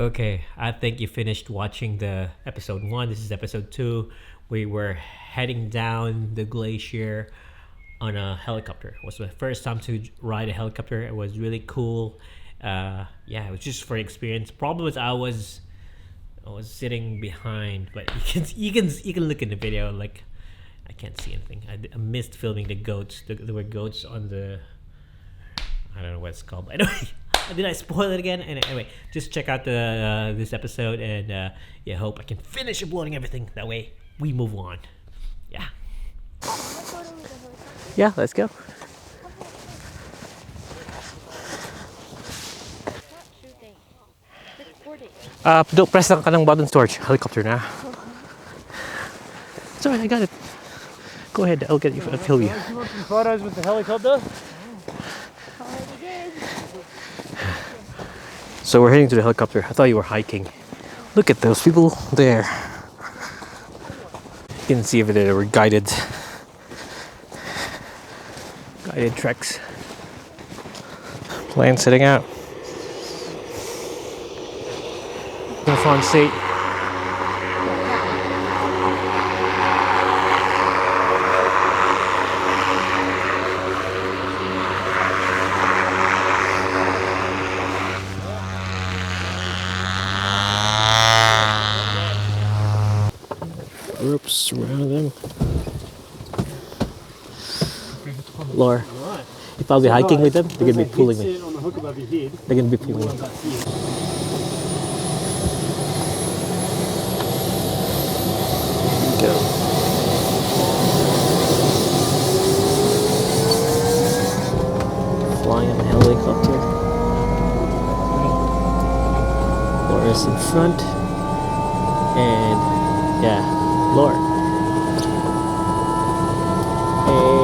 Okay, I think you finished watching the episode 1. This is episode 2. We were heading down the glacier on a helicopter. It was my first time to ride a helicopter. It was really cool. Yeah, it was just for experience. Problem was I was sitting behind, but you can look in the video. Like I can't see anything. I missed filming the goats. There were goats on the, I don't know what it's called. But anyway, did I spoil it again? And anyway, just check out the this episode, and yeah, hope I can finish uploading everything. That way we move on. Yeah. Yeah, let's go. Don't press lang ka ng button storage. Helicopter na. Sorry, I got it. Go ahead, I'll get you. I'll film you. You want some photos with the helicopter? So we're heading to the helicopter. I thought you were hiking. Look at those people there. You can see over there were guided treks. Plane sitting out. In the front seat. Ropes around them. Laura, if I'll be hiking with them, they're gonna be pulling me. They're gonna be pulling me. Go. Flying in a helicopter. Laura's in front, and yeah. Lord. Hey.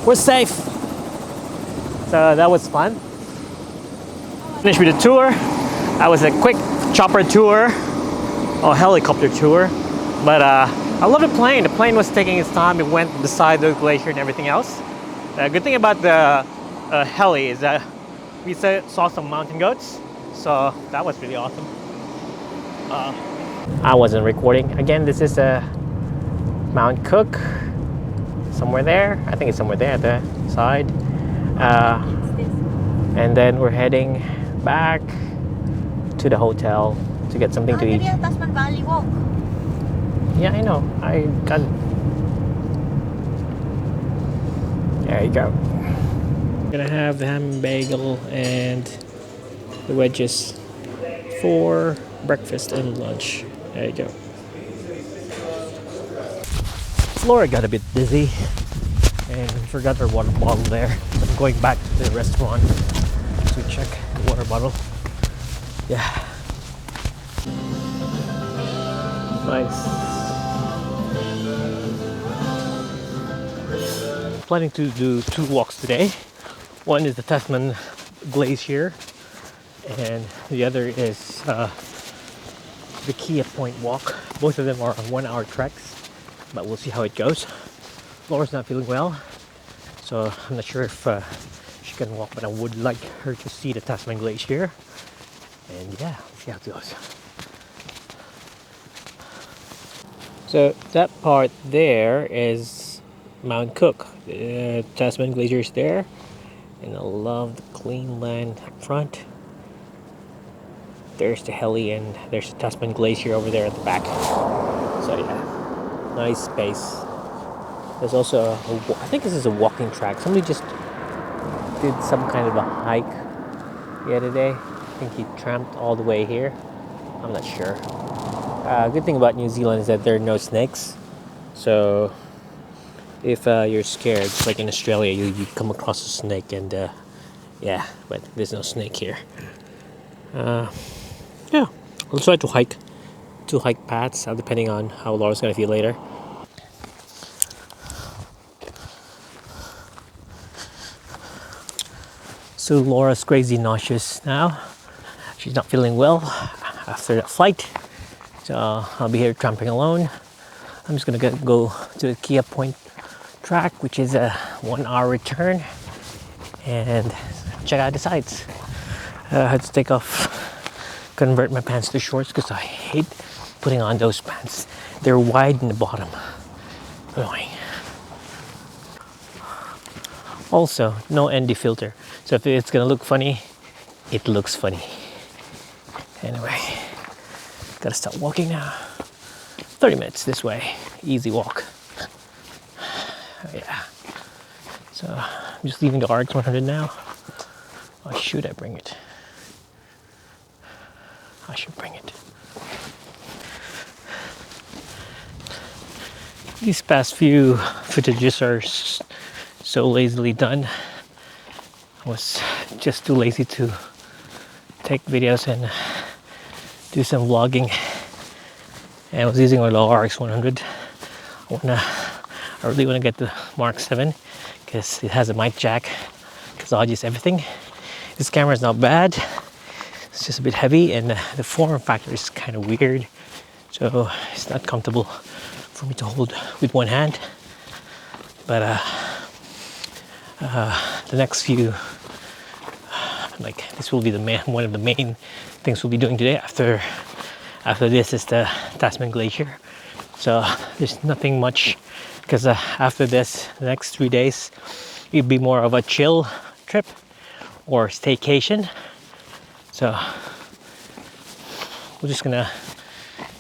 We're safe. So that was fun. Finished with the tour. That was a quick chopper tour or helicopter tour. But I love the plane. The plane was taking its time. It went beside the glacier and everything else. The good thing about the heli is that we saw some mountain goats. So that was really awesome. I wasn't recording. Again, this is Mount Cook. Somewhere there. I think it's somewhere there at the side. And then we're heading back to the hotel to get something to eat. Tasman Valley walk. Yeah, I know. I got it. There you go. Gonna have the ham and bagel and the wedges for breakfast and lunch. There you go. Laura got a bit dizzy and forgot her water bottle there. So I'm going back to the restaurant to check the water bottle. Yeah. Nice. Planning to do 2 walks today. One is the Tasman glacier, and the other is the Kia Point walk. Both of them are on 1-hour treks, but we'll see how it goes. Laura's not feeling well, so I'm not sure if she can walk, but I would like her to see the Tasman glacier. And yeah, we'll see how it goes. So that part there is Mount Cook. The Tasman glacier is there, and I love the clean land up front. There's the heli, and there's the Tasman glacier over there at the back. So yeah, nice space. There's also I think this is a walking track. Somebody just did some kind of a hike the other day. I think he tramped all the way here. I'm not sure. Good thing about New Zealand is that there are no snakes. So if you're scared, just like in Australia, you come across a snake, and yeah, but there's no snake here. Yeah, we'll try to hike 2 hike paths, depending on how Laura's gonna feel later. So Laura's crazy nauseous now. She's not feeling well after that flight. So I'll be here tramping alone. I'm just gonna go to the Kia Point track, which is a 1-hour return, and check out the sights. I had to take off, convert my pants to shorts because I hate putting on those pants. They're wide in the bottom. Annoying. Also, no ND filter. So if it's gonna look funny, it looks funny. Anyway, gotta start walking now. 30 minutes this way, easy walk. Yeah. So I'm just leaving the RX 100 now. Or should I bring it? I should bring it. These past few footages are so lazily done. I was just too lazy to take videos and do some vlogging. And I was using my low RX 100. I really want to get the Mark 7 because it has a mic jack, because I use everything. This camera is not bad. It's just a bit heavy, and the form factor is kind of weird, so it's not comfortable for me to hold with one hand. But the next few, like this will be one of the main things we'll be doing today. After this is the Tasman glacier, so there's nothing much, because after this, the next 3 days, it'll be more of a chill trip or staycation. So we're just gonna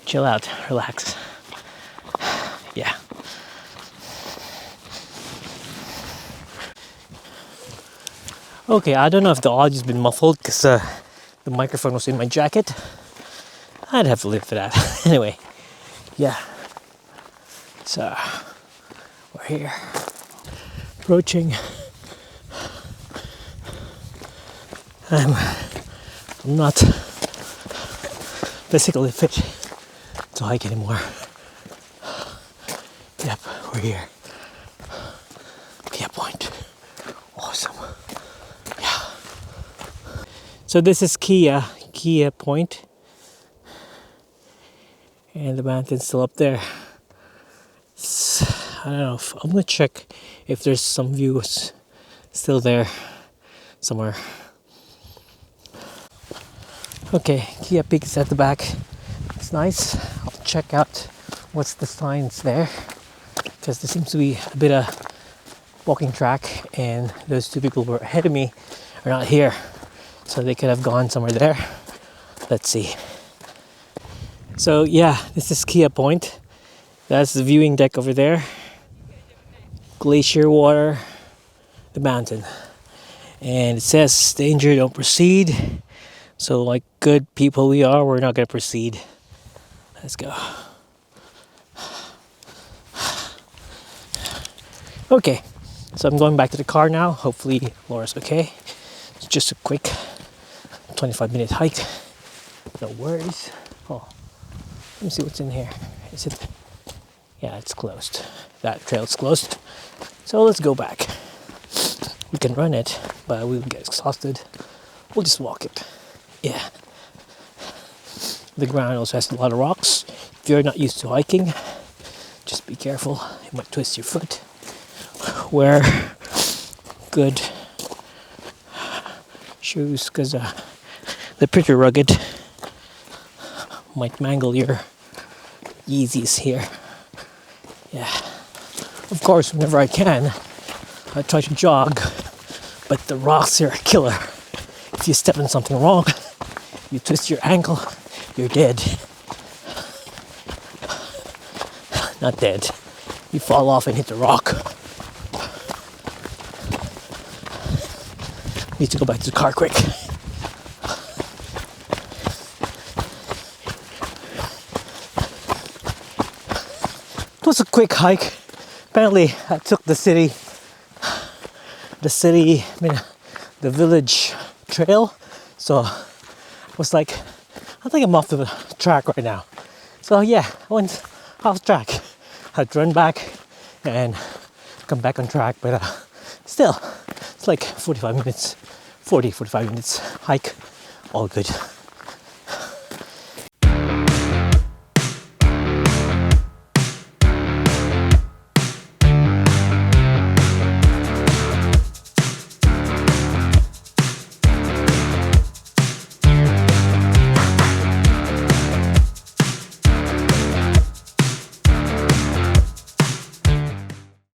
chill out, relax. Yeah. Okay, I don't know if the audio's been muffled because the microphone was in my jacket. I'd have to live for that. Anyway, yeah. So we're here, approaching. I'm not physically fit to hike anymore. Yep, we're here. Kia Point. Awesome. Yeah. So this is Kia Point. And the mountain's still up there. I don't know, I'm gonna check if there's some views still there somewhere. Okay, Kia Peak is at the back. It's nice. I'll check out what's the signs there, because there seems to be a bit of walking track, and those 2 people who were ahead of me are not here, so they could have gone somewhere there. Let's see. So yeah, this is Kia Point. That's the viewing deck over there. Glacier water, the mountain. And it says danger, don't proceed. So like good people we are, we're not gonna proceed. Let's go. Okay, so I'm going back to the car now. Hopefully Laura's okay. It's just a quick 25-minute hike. No worries. Oh, let me see what's in here. Is it? Yeah, it's closed. That trail's closed. So let's go back. We can run it, but we will get exhausted. We'll just walk it. Yeah. The ground also has a lot of rocks. If you're not used to hiking, just be careful. You might twist your foot. Wear good shoes because they're pretty rugged. Might mangle your Yeezys here. Yeah. Of course, whenever I can, I try to jog, but the rocks are a killer. If you step in something wrong, you twist your ankle, you're dead. Not dead. You fall off and hit the rock. Need to go back to the car quick. It was a quick hike. Apparently, I took the village trail. So I was like, I think I'm off the track right now. So yeah, I went off track. I'd run back and come back on track, but still, it's like 45 minutes hike, all good.